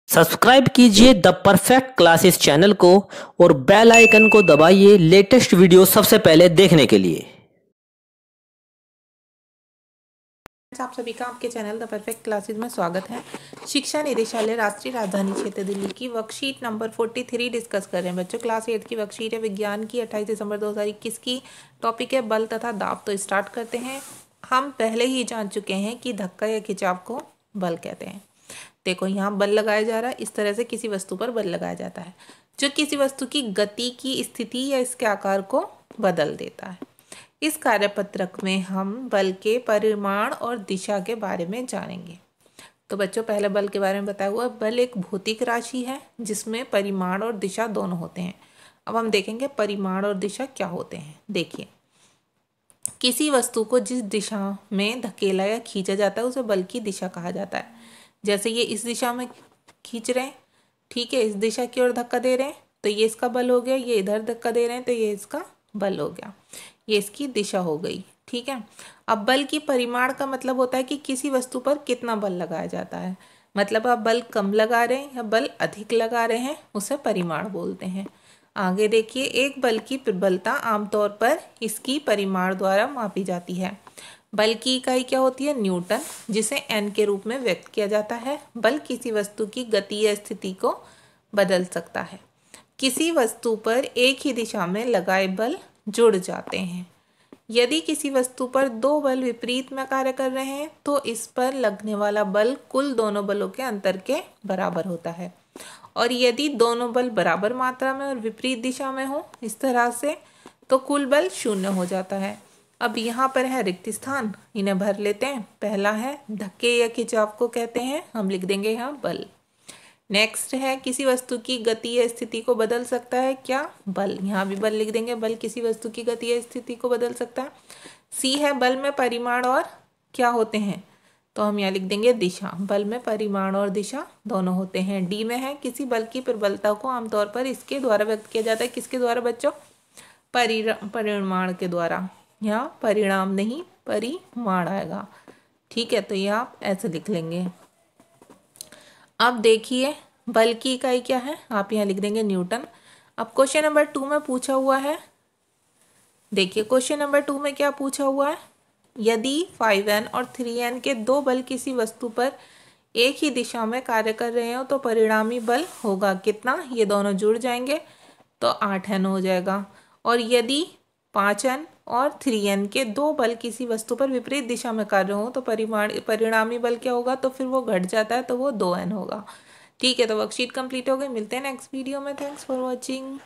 Subscribe कीजिए the perfect classes channel को और बेल आइकन को दबाइए लेटेस्ट वीडियो सबसे पहले देखने के लिए। आप सभी का आपके चैनल द परफेक्ट क्लासेस में स्वागत है। शिक्षा निदेशालय राष्ट्रीय राजधानी क्षेत्र दिल्ली की वर्कशीट नंबर 43 डिस्कस कर रहे हैं बच्चों। क्लास 8 की वर्कशीट है विज्ञान की, 28 दिसंबर 2021 की। टॉपिक है बल तथा दाब। तो स्टार्ट करते हैं। हम पहले ही जान चुके हैं कि धक्का या खिंचाव को बल कहते हैं। देखो यहाँ बल लगाया जा रहा है, इस तरह से किसी वस्तु पर बल लगाया जाता है जो किसी वस्तु की गति की स्थिति या इसके आकार को बदल देता है। इस कार्यपत्रक में हम बल के परिमाण और दिशा के बारे में जानेंगे। तो बच्चों पहले बल के बारे में बताया हुआ, बल एक भौतिक राशि है जिसमें परिमाण और दिशा दोनों होते हैं। अब हम देखेंगे परिमाण और दिशा क्या होते हैं। देखिए, किसी वस्तु को जिस दिशा में धकेला या खींचा जाता है उसे बल की दिशा कहा जाता है। जैसे ये इस दिशा में खींच रहे हैं, ठीक है, इस दिशा की ओर धक्का दे रहे हैं तो ये इसका बल हो गया। ये इधर धक्का दे रहे हैं तो ये इसका बल हो गया, ये इसकी दिशा हो गई। ठीक है। अब बल की परिमाण का मतलब होता है कि किसी वस्तु पर कितना बल लगाया जाता है। मतलब आप बल कम लगा रहे हैं या बल अधिक लगा रहे हैं, उसे परिमाण बोलते हैं। आगे देखिए, एक बल की प्रबलता आमतौर पर इसकी परिमाण द्वारा मापी जाती है। बल की इकाई क्या होती है? न्यूटन, जिसे एन के रूप में व्यक्त किया जाता है। बल किसी वस्तु की गति या स्थिति को बदल सकता है। किसी वस्तु पर एक ही दिशा में लगाए बल जुड़ जाते हैं। यदि किसी वस्तु पर दो बल विपरीत में कार्य कर रहे हैं तो इस पर लगने वाला बल कुल दोनों बलों के अंतर के बराबर होता है। और यदि दोनों बल बराबर मात्रा में और विपरीत दिशा में हो इस तरह से, तो कुल बल शून्य हो जाता है। अब यहाँ पर है रिक्त स्थान, इन्हें भर लेते हैं। पहला है धक्के या खिंचाव को कहते हैं, हम लिख देंगे यहाँ बल। नेक्स्ट है किसी वस्तु की गति या स्थिति को बदल सकता है क्या? बल, यहाँ भी बल लिख देंगे। बल किसी वस्तु की गति या स्थिति को बदल सकता है। सी है बल में परिमाण और क्या होते हैं, तो हम यहाँ लिख देंगे दिशा। बल में परिमाण और दिशा दोनों होते हैं। डी में है किसी बल की प्रबलता को आमतौर पर इसके द्वारा व्यक्त किया जाता है। किसके द्वारा बच्चों? परिमाण के द्वारा। यहाँ परिणाम नहीं परिमाण आएगा। ठीक है, तो ये आप ऐसे लिख लेंगे। अब देखिए बल की इकाई क्या है, आप यहाँ लिख देंगे न्यूटन। अब क्वेश्चन नंबर 2 में पूछा हुआ है, देखिए क्वेश्चन नंबर 2 में क्या पूछा हुआ है, यदि 5n और 3n के दो बल किसी वस्तु पर एक ही दिशा में कार्य कर रहे हो तो परिणामी बल होगा कितना? ये दोनों जुड़ जाएंगे तो 8n हो जाएगा। और यदि 5n और 3n के दो बल किसी वस्तु पर विपरीत दिशा में कार्य हो तो परिणामी बल क्या होगा? तो फिर वो घट जाता है तो वो 2n होगा। ठीक है, तो वर्कशीट कंप्लीट हो गई। मिलते हैं नेक्स्ट वीडियो में। Thanks for watching.